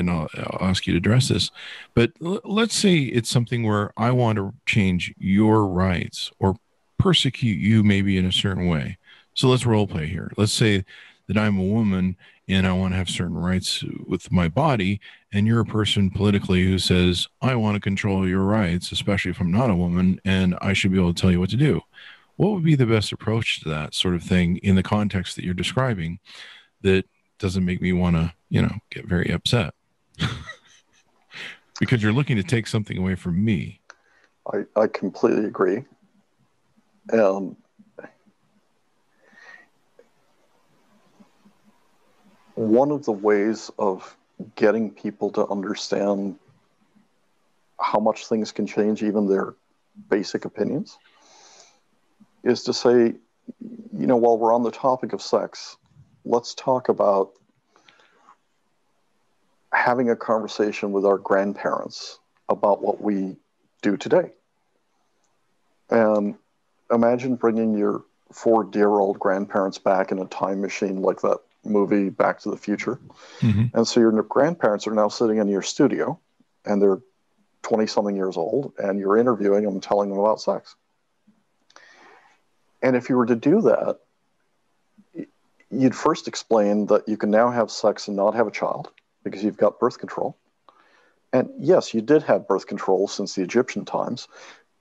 S2: I'll ask you to address this, but let's say it's something where I want to change your rights or persecute you maybe in a certain way. So let's role play here. Let's say that I'm a woman and I want to have certain rights with my body, and you're a person politically who says, I want to control your rights, especially if I'm not a woman, and I should be able to tell you what to do. What would be the best approach to that sort of thing in the context that you're describing that doesn't make me want to, get very upset? Because you're looking to take something away from me.
S3: I completely agree. One of the ways of getting people to understand how much things can change, even their basic opinions, is to say, while we're on the topic of sex, let's talk about having a conversation with our grandparents about what we do today. And imagine bringing your 4 dear old grandparents back in a time machine like that movie Back to the Future. Mm-hmm. And so your grandparents are now sitting in your studio, and they're 20-something years old, and you're interviewing them and telling them about sex. And if you were to do that, you'd first explain that you can now have sex and not have a child because you've got birth control. And yes, you did have birth control since the Egyptian times,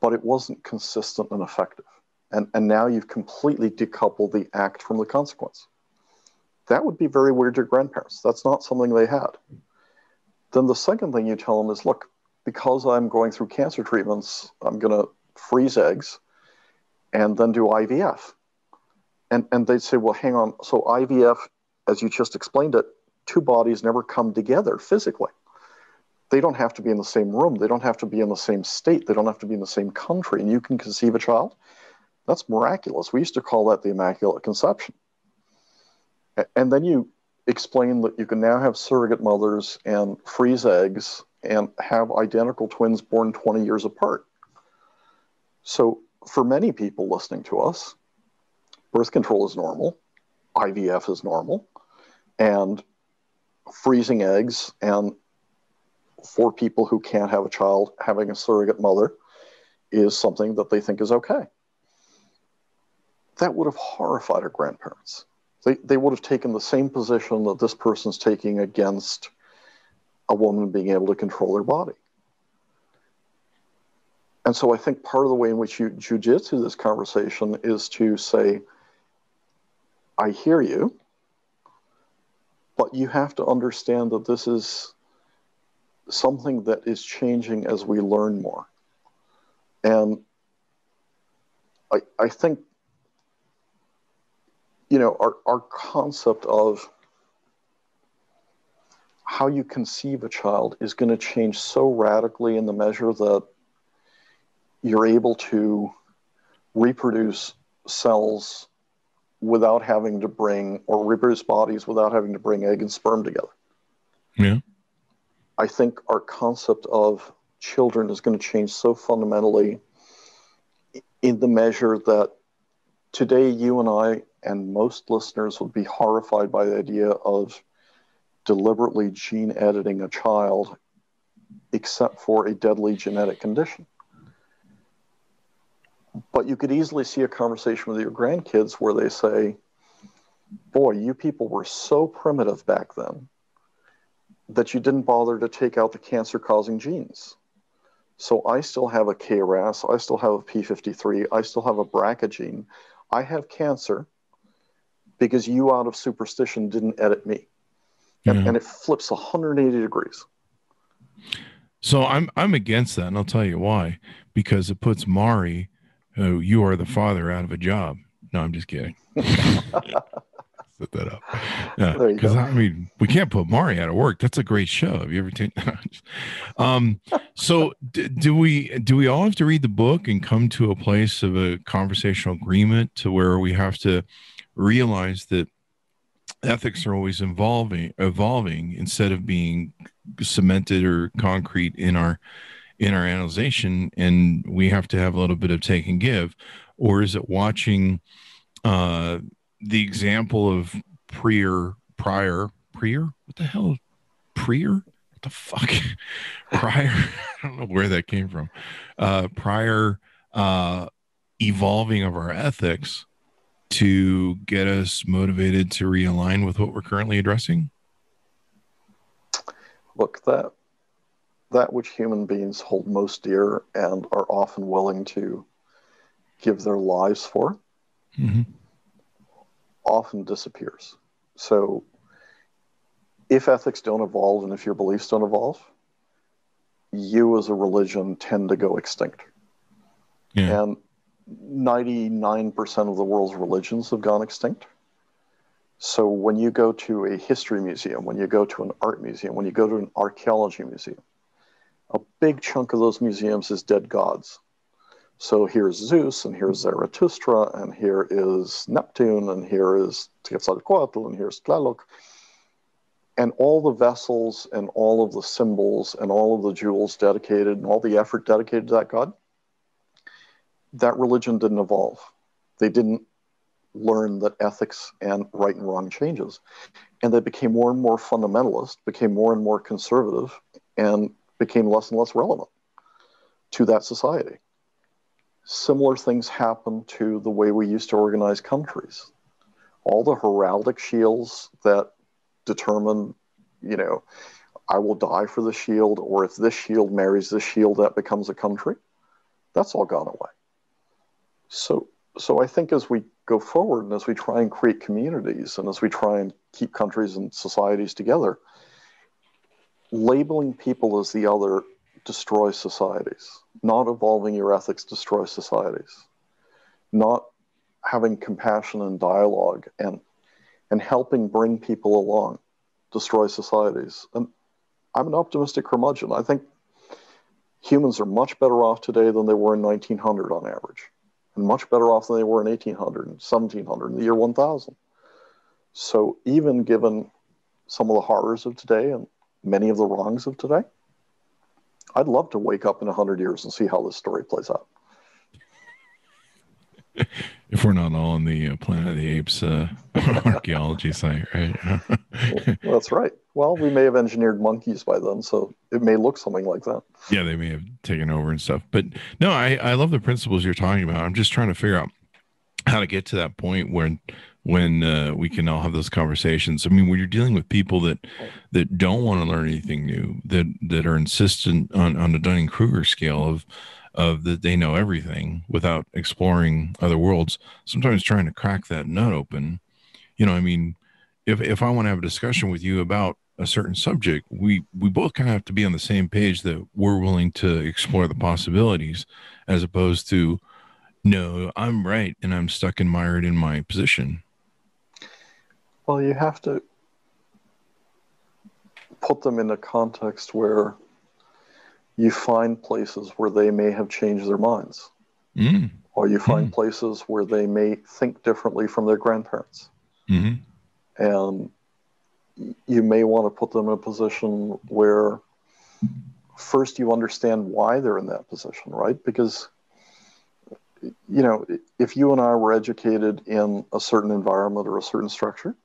S3: but it wasn't consistent and effective. And now you've completely decoupled the act from the consequence. That would be very weird to your grandparents. That's not something they had. Then the second thing you tell them is, look, because I'm going through cancer treatments, I'm going to freeze eggs and then do IVF. And they'd say, well, hang on. So IVF, as you just explained it, 2 bodies never come together physically. They don't have to be in the same room. They don't have to be in the same state. They don't have to be in the same country. And you can conceive a child. That's miraculous. We used to call that the Immaculate Conception. And then you explain that you can now have surrogate mothers and freeze eggs and have identical twins born 20 years apart. So for many people listening to us, birth control is normal, IVF is normal, and freezing eggs, and for people who can't have a child, having a surrogate mother is something that they think is okay. That would have horrified our grandparents. They would have taken the same position that this person's taking against a woman being able to control her body. And so I think part of the way in which you jujitsu this conversation is to say, I hear you, but you have to understand that this is something that is changing as we learn more. And I think, our concept of how you conceive a child is going to change so radically in the measure that you're able to reproduce cells without having to or reproduce bodies without having to bring egg and sperm together.
S2: Yeah.
S3: I think our concept of children is going to change so fundamentally in the measure that today you and I and most listeners would be horrified by the idea of deliberately gene editing a child except for a deadly genetic condition. But you could easily see a conversation with your grandkids where they say, boy, you people were so primitive back then that you didn't bother to take out the cancer-causing genes. So I still have a KRAS, I still have a P53, I still have a BRCA gene. I have cancer because you, out of superstition, didn't edit me. And it flips 180 degrees.
S2: So I'm against that, and I'll tell you why. Because it puts Mari, who you are the father, out of a job. No, I'm just kidding. Set that up.
S3: There you
S2: Because
S3: go.
S2: I mean, we can't put Mari out of work. That's a great show. Have you ever taken? So do we all have to read the book and come to a place of a conversational agreement to where we have to realize that ethics are always evolving instead of being cemented or concrete in our analyzation, and we have to have a little bit of take and give? Or is it watching the example of prior, what the hell, prior, what the fuck, prior, I don't know where that came from, prior evolving of our ethics to get us motivated to realign with what we're currently addressing?
S3: Look, that which human beings hold most dear and are often willing to give their lives for, often disappears. So if ethics don't evolve and if your beliefs don't evolve, you as a religion tend to go extinct.
S2: Yeah.
S3: And 99% of the world's religions have gone extinct. So when you go to a history museum, when you go to an art museum, when you go to an archaeology museum, a big chunk of those museums is dead gods. So here's Zeus, and here's Zarathustra, and here is Neptune, and here is Quetzalcoatl, and here's Tlaloc. And all the vessels and all of the symbols and all of the jewels dedicated and all the effort dedicated to that god, that religion didn't evolve. They didn't learn that ethics and right and wrong changes. And they became more and more fundamentalist, became more and more conservative, and became less and less relevant to that society. Similar things happen to the way we used to organize countries. All the heraldic shields that determine, I will die for the shield, or if this shield marries this shield, that becomes a country. That's all gone away. So I think as we go forward and as we try and create communities and as we try and keep countries and societies together, labeling people as the other destroys societies. Not evolving your ethics destroys societies. Not having compassion and dialogue and helping bring people along destroys societies. And I'm an optimistic curmudgeon. I think humans are much better off today than they were in 1900 on average, and much better off than they were in 1800 and 1700 in the year 1000. So even given some of the horrors of today and many of the wrongs of today, I'd love to wake up in 100 years and see how this story plays out.
S2: If we're not all on the Planet of the Apes archaeology site, right?
S3: Well, that's right. Well, we may have engineered monkeys by then, so it may look something like that.
S2: Yeah, they may have taken over and stuff. But no, I love the principles you're talking about. I'm just trying to figure out how to get to that point when we can all have those conversations. I mean, when you're dealing with people that don't want to learn anything new, that are insistent on the Dunning-Kruger scale of that they know everything without exploring other worlds, sometimes trying to crack that nut open. I mean, if I want to have a discussion with you about a certain subject, we both kind of have to be on the same page that we're willing to explore the possibilities, as opposed to, no, I'm right and I'm stuck and mired in my position.
S3: Well, you have to put them in a context where you find places where they may have changed their minds. Or you find places where they may think differently from their grandparents. And you may want to put them in a position where first you understand why they're in that position, right? Because, if you and I were educated in a certain environment or a certain structure,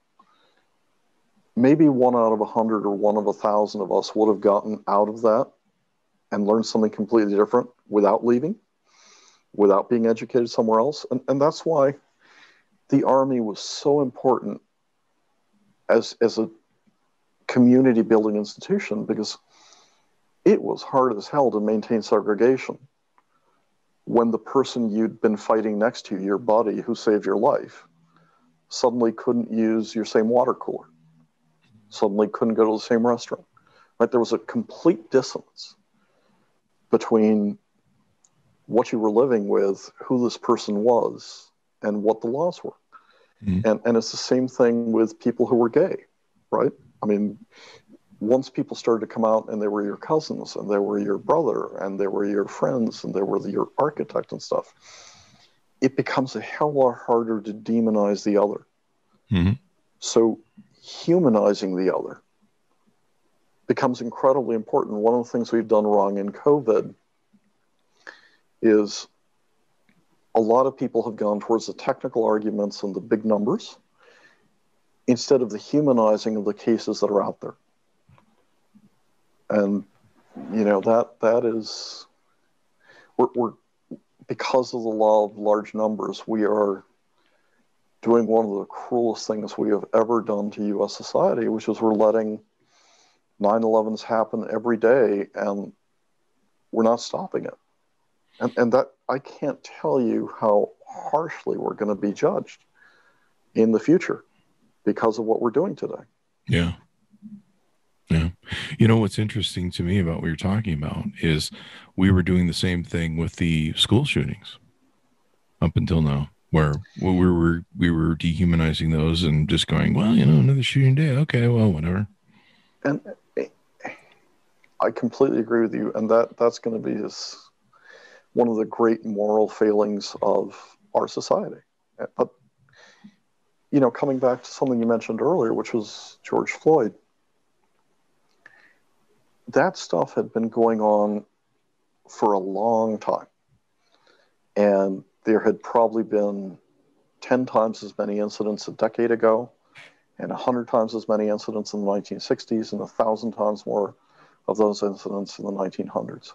S3: maybe 1 out of 100 or 1 of 1,000 of us would have gotten out of that and learned something completely different without leaving, without being educated somewhere else. And that's why the Army was so important as a community building institution, because it was hard as hell to maintain segregation when the person you'd been fighting next to, your buddy who saved your life, suddenly couldn't use your same water cooler, suddenly couldn't go to the same restaurant. Right? There was a complete dissonance between what you were living with, who this person was, and what the laws were. And it's the same thing with people who were gay, right? I mean, once people started to come out and they were your cousins and they were your brother and they were your friends and they were your architect and stuff, it becomes a hell of a lot harder to demonize the other. So humanizing the other becomes incredibly important. One of the things we've done wrong in COVID is a lot of people have gone towards the technical arguments and the big numbers instead of the humanizing of the cases that are out there. And, you know, that is, we're because of the law of large numbers, we are doing one of the cruelest things we have ever done to U.S. society, which is we're letting 9/11s happen every day, and we're not stopping it. And that, I can't tell you how harshly we're going to be judged in the future because of what we're doing today.
S2: Yeah. Yeah. You know, what's interesting to me about what you're talking about is we were doing the same thing with the school shootings up until now, where we were dehumanizing those and just going, well, you know, another shooting day. Okay, well, whatever.
S3: And I completely agree with you. And that's going to be one of the great moral failings of our society. But, you know, coming back to something you mentioned earlier, which was George Floyd, that stuff had been going on for a long time. And there had probably been 10 times as many incidents a decade ago, and 100 times as many incidents in the 1960s, and 1,000 times more of those incidents in the 1900s.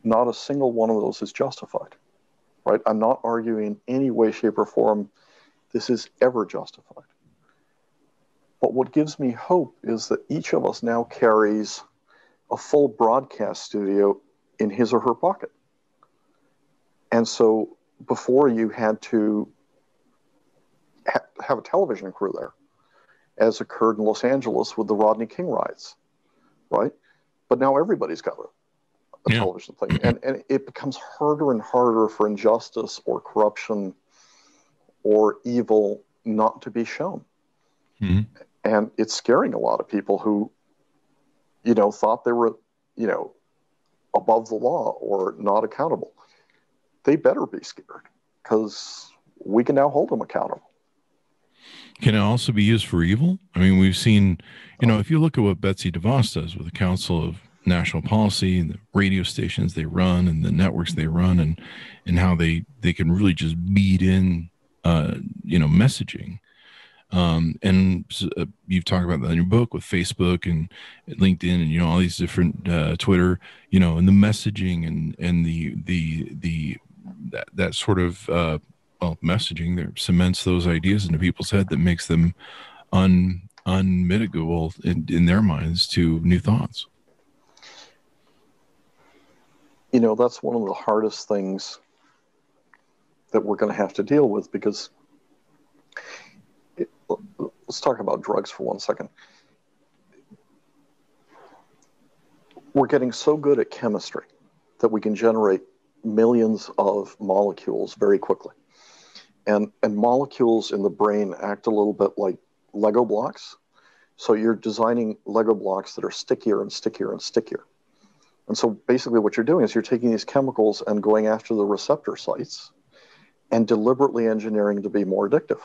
S3: Not a single one of those is justified, right? I'm not arguing in any way, shape, or form this is ever justified. But what gives me hope is that each of us now carries a full broadcast studio in his or her pocket. And so before you had to have a television crew there, as occurred in Los Angeles with the Rodney King riots, right? But now everybody's got a television thing. And it becomes harder and harder for injustice or corruption or evil not to be shown. And it's scaring a lot of people who, you know, thought they were, you know, above the law or not accountable. They better be scared, because we can now hold them accountable.
S2: Can it also be used for evil? I mean, we've seen, you know, if you look at what Betsy DeVos does with the Council of National Policy and the radio stations they run and the networks they run, and how they can really just beat in, you know, messaging. And you've talked about that in your book with Facebook and LinkedIn and, you know, all these different, Twitter, you know, and the messaging and that sort of, messaging that cements those ideas into people's head that makes them unmitigable in their minds to new thoughts.
S3: You know, that's one of the hardest things that we're going to have to deal with, because let's talk about drugs for 1 second. We're getting so good at chemistry that we can generate millions of molecules very quickly. And molecules in the brain act a little bit like Lego blocks. So you're designing Lego blocks that are stickier and stickier and stickier. And so basically what you're doing is you're taking these chemicals and going after the receptor sites and deliberately engineering to be more addictive.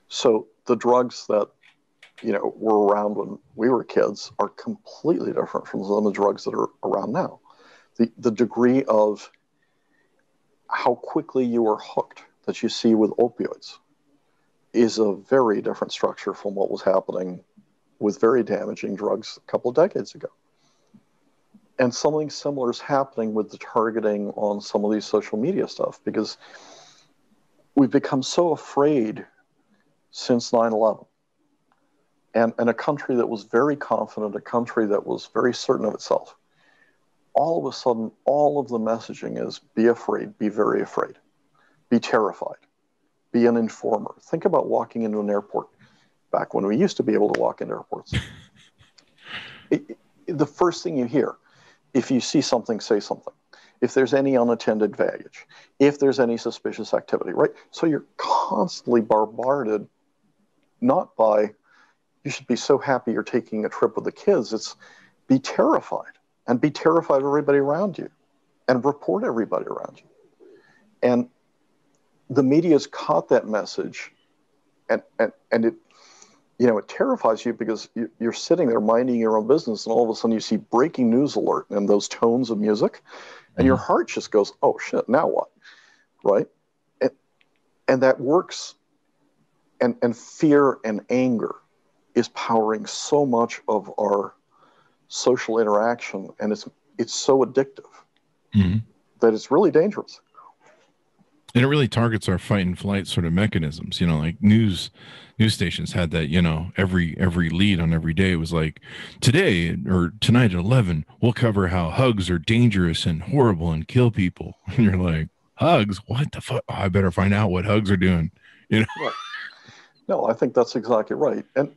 S3: So the drugs that, you know, were around when we were kids are completely different from some of the drugs that are around now. The degree of how quickly you are hooked that you see with opioids is a very different structure from what was happening with very damaging drugs a couple of decades ago. And something similar is happening with the targeting on some of these social media stuff, because we've become so afraid since 9/11. And a country that was very confident, a country that was very certain of itself, all of a sudden, all of the messaging is be afraid, be very afraid, be terrified, be an informer. Think about walking into an airport back when we used to be able to walk into airports. The first thing you hear, if you see something, say something. if there's any unattended baggage, if there's any suspicious activity, right? So you're constantly bombarded, not by, you should be so happy you're taking a trip with the kids. It's be terrified, and be terrified of everybody around you, and report everybody around you. And the media's caught that message, and it, it terrifies you because you're sitting there minding your own business, and all of a sudden you see breaking news alert and those tones of music, and your heart just goes, oh shit, now what, right? And that works, and fear and anger is powering so much of our social interaction, and it's so addictive that it's really dangerous.
S2: And it really targets our fight and flight sort of mechanisms. Like news stations had that, every lead on every day was like, today or tonight at 11, we'll cover how hugs are dangerous and horrible and kill people. And you're like, hugs? What the fuck? Oh, I better find out what hugs are doing. Right.
S3: No, I think that's exactly right. And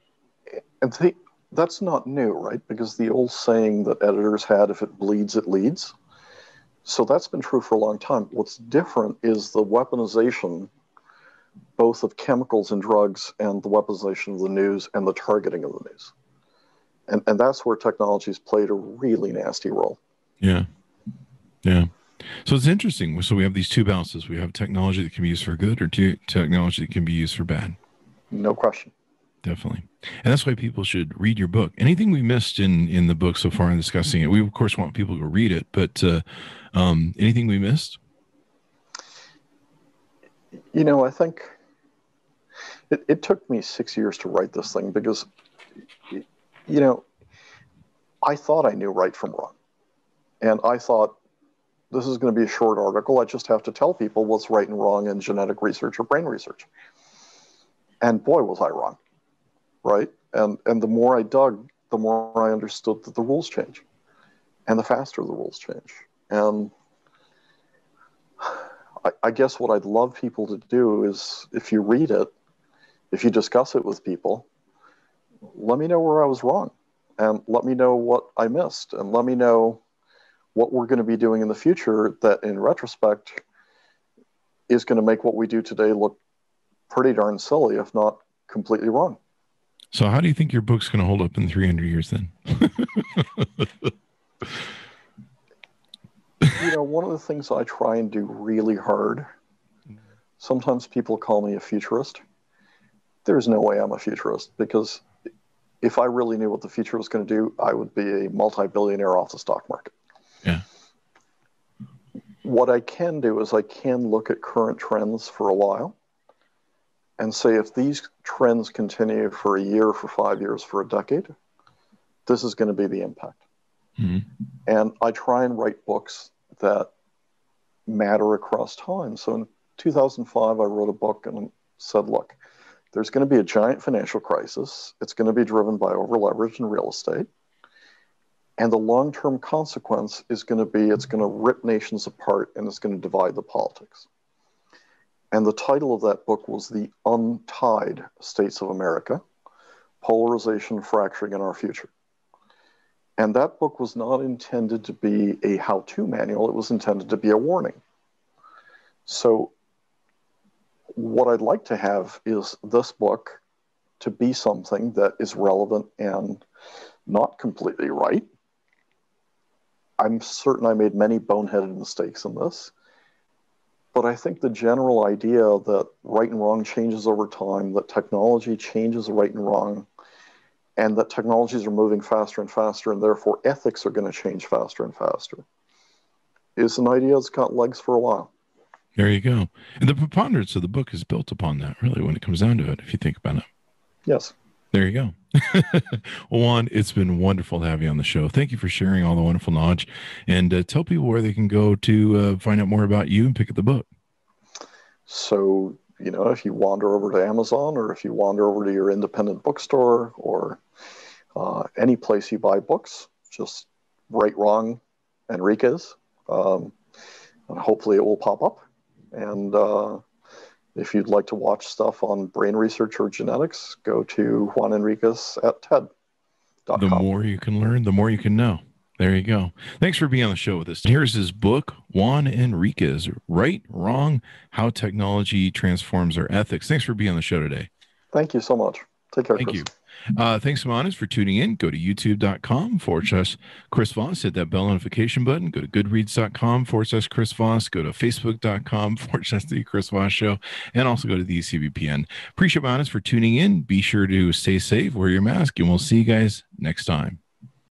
S3: that's not new, right? Because the old saying that editors had, if it bleeds, it leads. So that's been true for a long time. What's different is the weaponization, both of chemicals and drugs, and the weaponization of the news and the targeting of the news. And that's where technology's played a really nasty role.
S2: Yeah. Yeah. So it's interesting. So we have these two balances. We have technology that can be used for good, or technology that can be used for bad.
S3: No question.
S2: Definitely. And that's why people should read your book. Anything we missed in the book so far in discussing it, we of course want people to read it, but anything we missed?
S3: I think it took me 6 years to write this thing because, I thought I knew right from wrong. And I thought, this is going to be a short article. I just have to tell people what's right and wrong in genetic research or brain research. And boy, was I wrong. Right? And the more I dug, the more I understood that the rules change, and the faster the rules change. And I guess what I'd love people to do is, if you read it, if you discuss it with people, let me know where I was wrong, and let me know what I missed, and let me know what we're going to be doing in the future that, in retrospect, is going to make what we do today look pretty darn silly, if not completely wrong.
S2: So how do you think your book's going to hold up in 300 years then?
S3: One of the things I try and do really hard, sometimes people call me a futurist. There's no way I'm a futurist, because if I really knew what the future was going to do, I would be a multi-billionaire off the stock market.
S2: Yeah.
S3: What I can do is I can look at current trends for a while and say, if these trends continue for a year, for 5 years, for a decade, this is going to be the impact. Mm-hmm. And I try and write books that matter across time. So in 2005, I wrote a book and said, look, there's going to be a giant financial crisis. It's going to be driven by over-leverage in real estate. And the long-term consequence is going to be, it's going to rip nations apart, and it's going to divide the politics. And the title of that book was The Untied States of America, Polarization, Fracturing, and Our Future. And that book was not intended to be a how-to manual. It was intended to be a warning. So what I'd like to have is this book to be something that is relevant and not completely right. I'm certain I made many boneheaded mistakes in this. But I think the general idea that right and wrong changes over time, that technology changes right and wrong, and that technologies are moving faster and faster, and therefore ethics are going to change faster and faster, is an idea that's got legs for a while.
S2: There you go. And the preponderance of the book is built upon that, really, when it comes down to it, if you think about it.
S3: Yes.
S2: There you go. Well, Juan, it's been wonderful to have you on the show. Thank you for sharing all the wonderful knowledge. And tell people where they can go to find out more about you and pick up the book.
S3: So, if you wander over to Amazon, or if you wander over to your independent bookstore, or any place you buy books, just Right Wrong Enriquez. And hopefully it will pop up. And if you'd like to watch stuff on brain research or genetics, go to Juan Enriquez at TED.com.
S2: The more you can learn, the more you can know. There you go. Thanks for being on the show with us. Here's his book, Juan Enriquez, Right, Wrong, How Technology Transforms Our Ethics. Thanks for being on the show today.
S3: Thank you so much. Take care,
S2: Thank
S3: Chris.
S2: you. Thanks, Monis, for tuning in. Go to youtube.com/Chris Voss. Hit that bell notification button. Go to goodreads.com/Chris Voss. Go to facebook.com/The Chris Voss Show. And also go to the ECVPN. Appreciate Monis for tuning in. Be sure to stay safe, wear your mask, and we'll see you guys next time.